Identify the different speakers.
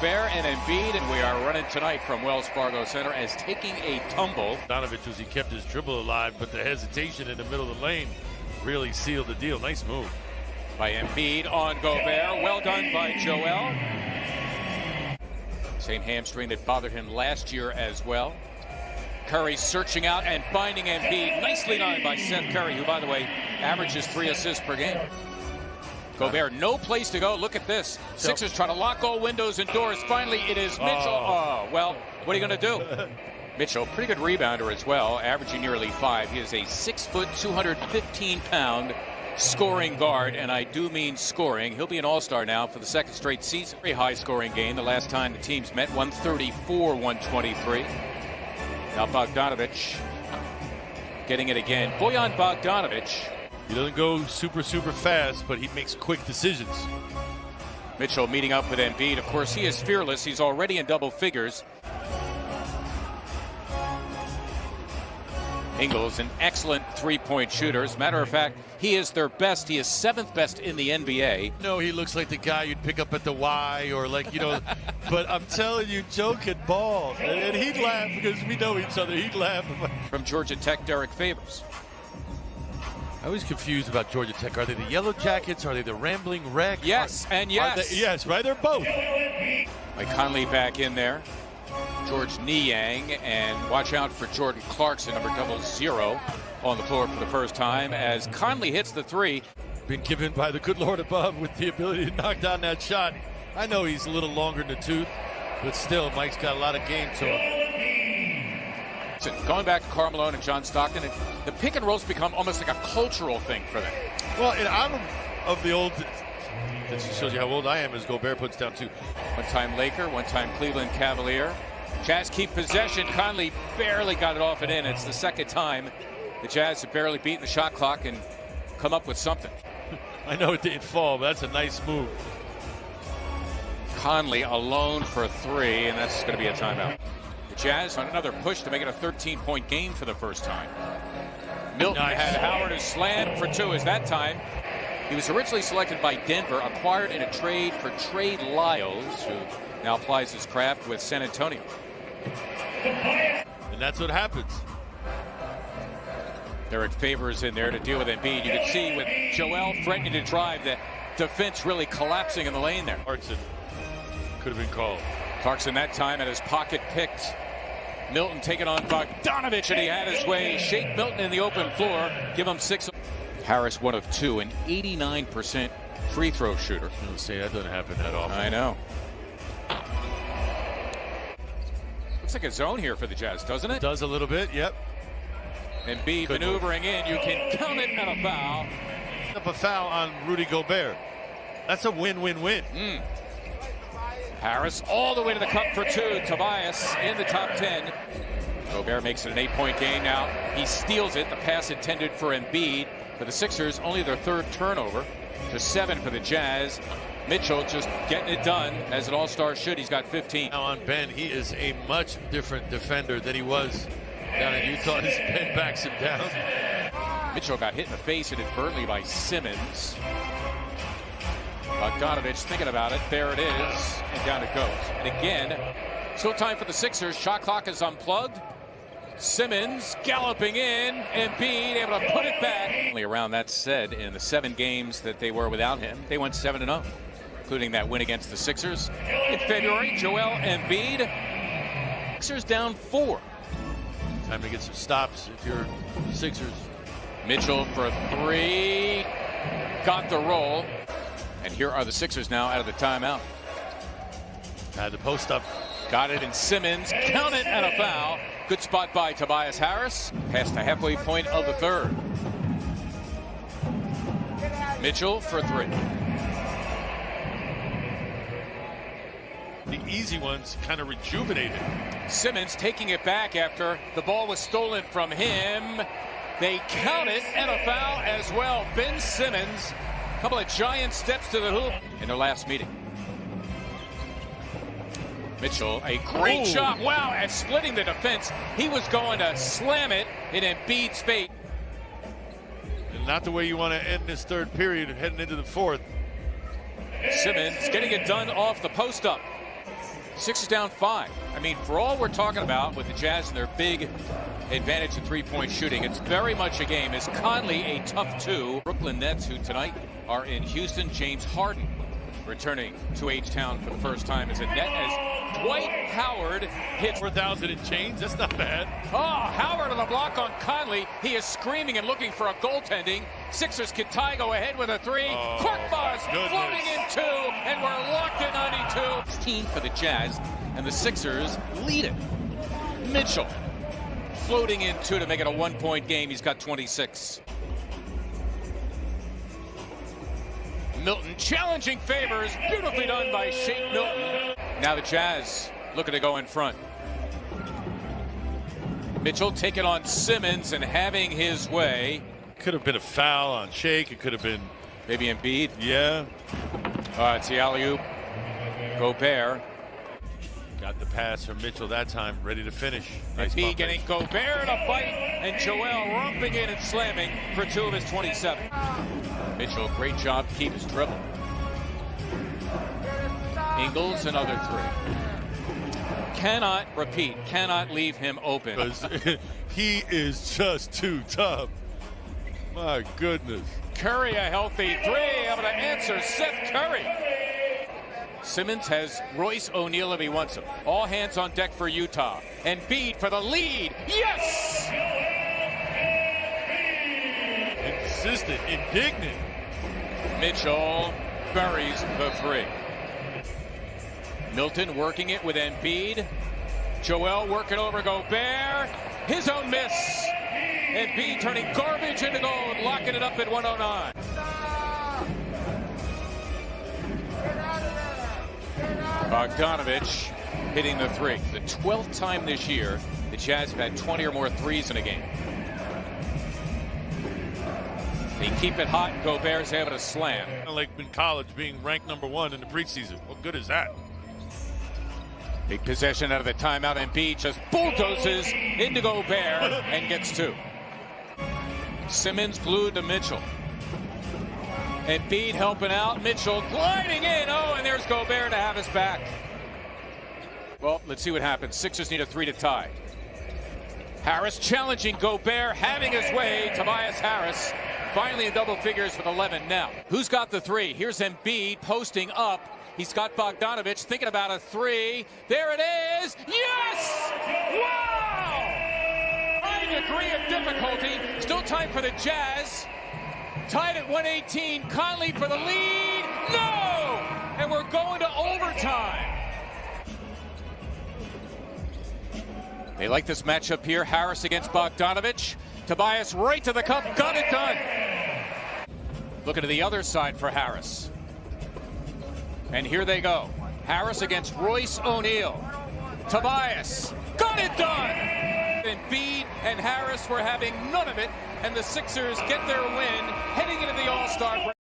Speaker 1: Gobert and Embiid, and we are running tonight from Wells Fargo Center as taking a tumble.
Speaker 2: Donovich, as he kept his dribble alive, but the hesitation in the middle of the lane really sealed the deal. Nice move
Speaker 1: by Embiid on Gobert. Well done by Joel. Same hamstring that bothered him last year as well. Curry searching out and finding Embiid. Nicely done by Seth Curry, who, by the way, averages 3 assists per game. Gobert, no place to go. Look at this. Sixers trying to lock all windows and doors. Finally, it is Mitchell. Oh, well, what are you going to do? Mitchell, pretty good rebounder as well, averaging nearly 5. He is a 6-foot, 215-pound scoring guard, and I do mean scoring. He'll be an all-star now for the second straight season. Very high-scoring game. The last time the teams met, 134-123. Now Bogdanovich getting it again. Bojan Bogdanovich.
Speaker 2: He doesn't go super fast, but he makes quick decisions.
Speaker 1: Mitchell meeting up with Embiid. Of course, he is fearless. He's already in double figures. Ingles, an excellent three-point shooter. As a matter of fact, he is their best. He is 7th best in the NBA.
Speaker 2: No, he looks like the guy you'd pick up at the Y or like, you know, but I'm telling you, Joe can ball. And he'd laugh because we know each other. He'd laugh.
Speaker 1: From Georgia Tech, Derek Favors.
Speaker 2: I was confused about Georgia Tech. Are they the Yellow Jackets? Are they the Rambling Wreck?
Speaker 1: Yes, and yes.
Speaker 2: Yes, right? They're both.
Speaker 1: Mike Conley back in there. George Niang, and watch out for Jordan Clarkson, number 00, on the floor for the first time as Conley hits the 3.
Speaker 2: Been given by the good Lord above with the ability to knock down that shot. I know he's a little longer in the tooth, but still, Mike's got a lot of game to him.
Speaker 1: So going back to Karl Malone and John Stockton, the pick and rolls become almost like a cultural thing for them.
Speaker 2: Well, and I'm of the old. That shows you how old I am as Gobert puts down 2.
Speaker 1: One-time Laker, one-time Cleveland Cavalier. Jazz keep possession. Conley barely got it off and in. It's the second time the Jazz have barely beaten the shot clock and come up with something.
Speaker 2: I know it didn't fall, but that's a nice move.
Speaker 1: Conley alone for 3, and that's going to be a timeout. The Jazz on another push to make it a 13-point game for the first time. Milton had Howard who slammed for 2 as that time. He was originally selected by Denver, acquired in a trade for Trey Lyles, who now applies his craft with San Antonio.
Speaker 2: And that's what happens.
Speaker 1: Derek Favors in there to deal with Embiid. You can see with Joel threatening to drive, the defense really collapsing in the lane there.
Speaker 2: Clarkson could have been called.
Speaker 1: Clarkson that time at his pocket picked. Milton taking on Bogdanovich, and he had his way. Shake Milton in the open floor. Give him 6. Harris 1 of 2, an 89% free throw shooter.
Speaker 2: Let's say that doesn't happen that often.
Speaker 1: I know. Looks like a zone here for the Jazz, doesn't it?
Speaker 2: Does a little bit, yep.
Speaker 1: Embiid maneuvering in. You can count it and a foul.
Speaker 2: Up a foul on Rudy Gobert. That's a win-win-win.
Speaker 1: Harris all the way to the cup for 2. Tobias in the top 10. Gobert makes it an 8-point game now. He steals it. The pass intended for Embiid. For the Sixers, only their 3rd turnover to 7 for the Jazz. Mitchell just getting it done as an all-star should. He's got 15.
Speaker 2: Now on Ben, he is a much different defender than he was down in Utah. His Ben backs him down.
Speaker 1: Mitchell got hit in the face inadvertently by Simmons. Bogdanovich thinking about it. There it is. And down it goes. And again, still time for the Sixers. Shot clock is unplugged. Simmons galloping in. Embiid able to put it back. Only around that said, in the 7 games that they were without him, they went 7-0, including that win against the Sixers in February. Joel Embiid. Sixers down 4.
Speaker 2: Time to get some stops if you're Sixers.
Speaker 1: Mitchell for 3. Got the roll. And here are the Sixers now out of the timeout.
Speaker 2: Had the post up.
Speaker 1: Got it in Simmons. Count it and a foul. Good spot by Tobias Harris. Past the halfway point of the 3rd. Mitchell for 3.
Speaker 2: The easy ones kind of rejuvenated.
Speaker 1: Simmons taking it back after the ball was stolen from him. They count it and a foul as well. Ben Simmons, a couple of giant steps to the hoop in their last meeting. Mitchell, a great shot. Wow, at splitting the defense. He was going to slam it in Embiid's face.
Speaker 2: And not the way you want to end this 3rd period heading into the 4th.
Speaker 1: Simmons getting it done off the post up. Sixers down 5. I mean, for all we're talking about with the Jazz and their big advantage in three-point shooting, it's very much a game. Is Conley a tough 2? Brooklyn Nets, who tonight are in Houston. James Harden returning to H-Town for the first time as a net, as Dwight Howard hits
Speaker 2: 4,000 and change. That's not bad.
Speaker 1: Oh, Howard on the block on Conley. He is screaming and looking for a goaltending. Sixers can tie, go ahead with a 3.
Speaker 2: Oh,
Speaker 1: Korkmaz floating in 2, and we're locked in 92. 16 for the Jazz, and the Sixers lead it. Mitchell floating in 2 to make it a 1-point game. He's got 26. Milton challenging Favors. Beautifully done by Shake Milton. Now the Jazz looking to go in front. Mitchell taking on Simmons and having his way.
Speaker 2: Could have been a foul on Shake. It could have been
Speaker 1: Maybe Embiid.
Speaker 2: Yeah.
Speaker 1: It's the alley-oop. Gobert.
Speaker 2: Got the pass from Mitchell that time, ready to finish. Nice
Speaker 1: Embiid getting Gobert in a fight, and Joel romping in and slamming for 2 of his 27. Mitchell, great job to keep his dribble. Ingles, another 3. Cannot leave him open.
Speaker 2: Because he is just too tough. My goodness.
Speaker 1: Curry, a healthy 3, able to answer Seth Curry. Simmons has Royce O'Neal if he wants him. All hands on deck for Utah. And Embiid for the lead. Yes!
Speaker 2: Insistent, indignant.
Speaker 1: Mitchell buries the 3. Milton working it with Embiid. Joel working over Gobert. His own miss. Embiid turning garbage into gold, locking it up at 109. Bogdanovich hitting the 3. The 12th time this year the Jazz have had 20 or more 3s in a game. They keep it hot. Gobert's able to slam.
Speaker 2: Like in college, being ranked #1 in the preseason. What good is that?
Speaker 1: Big possession out of the timeout. Embiid just bulldozes into Gobert and gets 2. Simmons glued to Mitchell. Embiid helping out. Mitchell gliding in. Oh, and there's Gobert to have his back. Well, let's see what happens. Sixers need a 3 to tie. Harris challenging Gobert, having his way. Tobias Harris finally in double figures with 11 now. Who's got the 3? Here's Embiid posting up. He's got Bogdanovich thinking about a 3. There it is. Yes! Wow! High degree of difficulty. Still time for the Jazz. Tied at 118. Conley for the lead. No! And we're going to overtime. They like this matchup here. Harris against Bogdanovich. Tobias right to the cup. Got it done. Looking to the other side for Harris. And here they go. Harris against Royce O'Neal. Tobias. Got it done! Embiid and Harris were having none of it. And the Sixers get their win heading into the All-Star break.